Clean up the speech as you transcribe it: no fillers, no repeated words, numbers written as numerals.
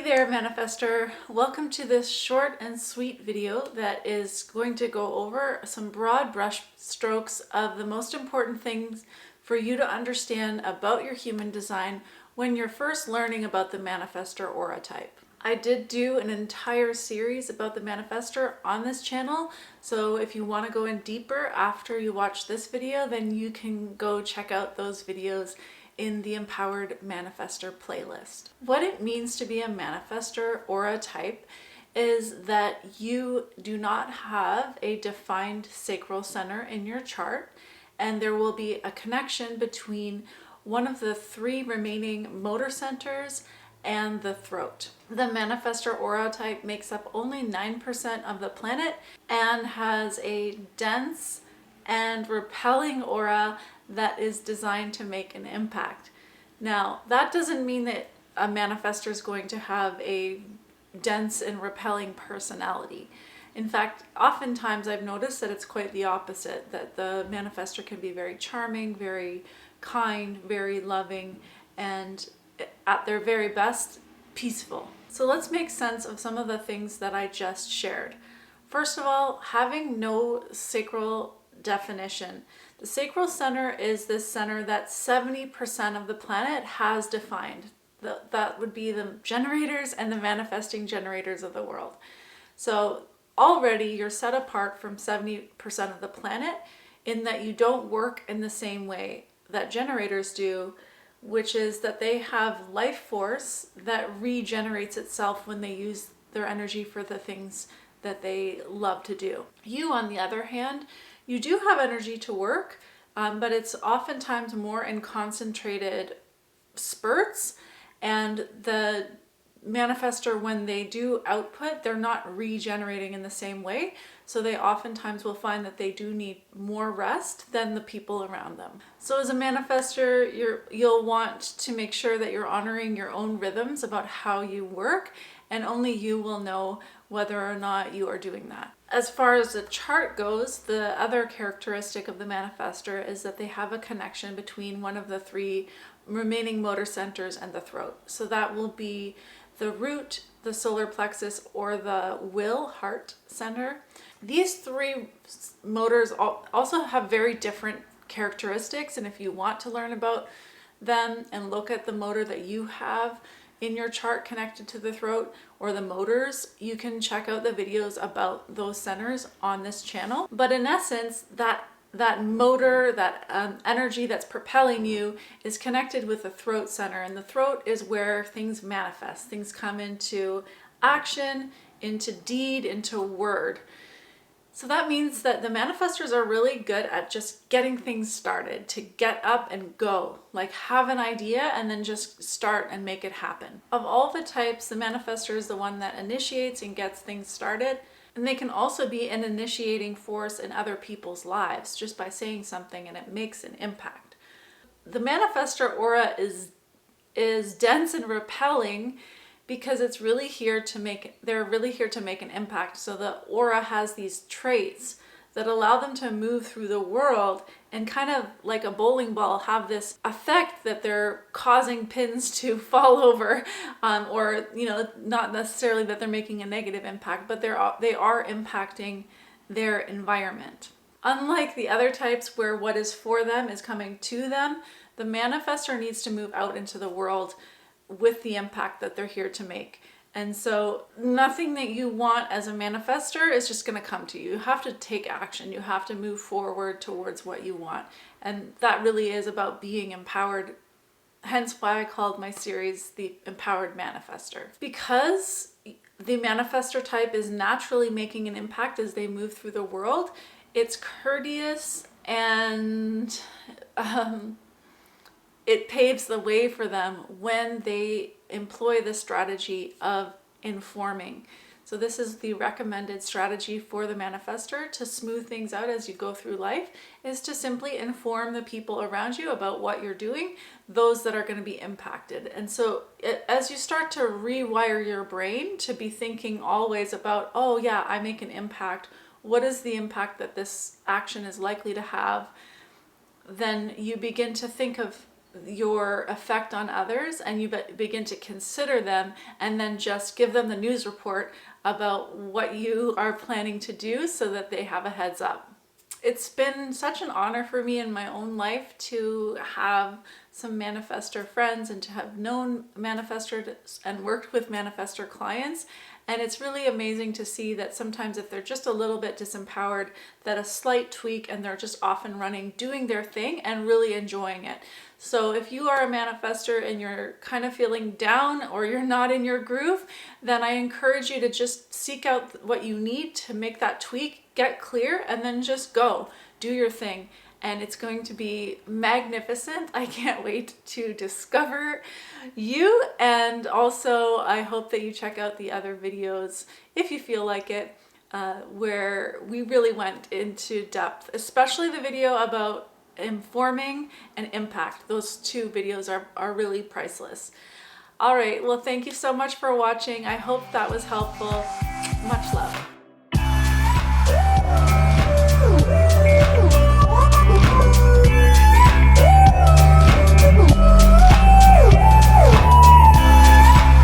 there, Manifestor. Welcome to this short and sweet video that is going to go over some broad brush strokes of the most important things for you to understand about your human design when you're first learning about the Manifestor aura type. I did do an entire series about the Manifestor on this channel, so if you want to go in deeper after you watch this video, then you can go check out those videos in the Empowered Manifestor playlist. What it means to be a Manifestor aura type is that you do not have a defined sacral center in your chart, and there will be a connection between one of the three remaining motor centers and the throat. The Manifestor aura type makes up only 9% of the planet and has a dense and repelling aura that is designed to make an impact. Now, that doesn't mean that a manifestor is going to have a dense and repelling personality. In fact, oftentimes I've noticed that it's quite the opposite, that the manifestor can be very charming, very kind, very loving, and at their very best, peaceful. So let's make sense of some of the things that I just shared. First of all, having no sacral definition. The sacral center is this center that 70% of the planet has defined. That would be the generators and the manifesting generators of the world. So already you're set apart from 70% of the planet in that you don't work in the same way that generators do, which is that they have life force that regenerates itself when they use their energy for the things that they love to do. You, on the other hand, you do have energy to work, but it's oftentimes more in concentrated spurts, and the manifestor, when they do output, they're not regenerating in the same way, so they oftentimes will find that they do need more rest than the people around them. So as a manifestor, you'll want to make sure that you're honoring your own rhythms about how you work, and only you will know whether or not you are doing that. As far as the chart goes, the other characteristic of the manifestor is that they have a connection between one of the three remaining motor centers and the throat. So that will be the root, the solar plexus, or the will heart center. These three motors also have very different characteristics, and if you want to learn about them and look at the motor that you have in your chart connected to the throat or the motors, you can check out the videos about those centers on this channel. But in essence, that motor, that energy that's propelling you is connected with the throat center, and the throat is where things manifest. Things come into action, into deed, into word. So that means that the manifestors are really good at just getting things started, to get up and go, like have an idea and then just start and make it happen. Of all the types, the manifestor is the one that initiates and gets things started. And they can also be an initiating force in other people's lives just by saying something and it makes an impact. The manifestor aura is dense and repelling because it's really here to they're really here to make an impact. So the aura has these traits that allow them to move through the world and kind of like a bowling ball have this effect that they're causing pins to fall over, or not necessarily that they're making a negative impact, but they are impacting their environment. Unlike the other types where what is for them is coming to them, the manifestor needs to move out into the world with the impact that they're here to make. And so nothing that you want as a manifestor is just going to come to you. You have to take action. You have to move forward towards what you want. And that really is about being empowered. Hence why I called my series the Empowered Manifestor. Because the manifestor type is naturally making an impact as they move through the world, it's courteous and it paves the way for them when they employ the strategy of informing. So this is the recommended strategy for the manifestor to smooth things out as you go through life, is to simply inform the people around you about what you're doing, those that are going to be impacted. And so as you start to rewire your brain to be thinking always about, oh yeah, I make an impact, what is the impact that this action is likely to have, then you begin to think of your effect on others, and you begin to consider them, and then just give them the news report about what you are planning to do so that they have a heads up. It's been such an honor for me in my own life to have some Manifestor friends and to have known Manifestors and worked with Manifestor clients. And it's really amazing to see that sometimes if they're just a little bit disempowered, that a slight tweak and they're just off and running, doing their thing and really enjoying it. So if you are a Manifestor and you're kind of feeling down or you're not in your groove, then I encourage you to just seek out what you need to make that tweak, get clear, and then just go, do your thing. And it's going to be magnificent. I can't wait to discover you. And also, I hope that you check out the other videos if you feel like it, where we really went into depth, especially the video about informing and impact. Those two videos are really priceless. All right, well, thank you so much for watching. I hope that was helpful. Much love.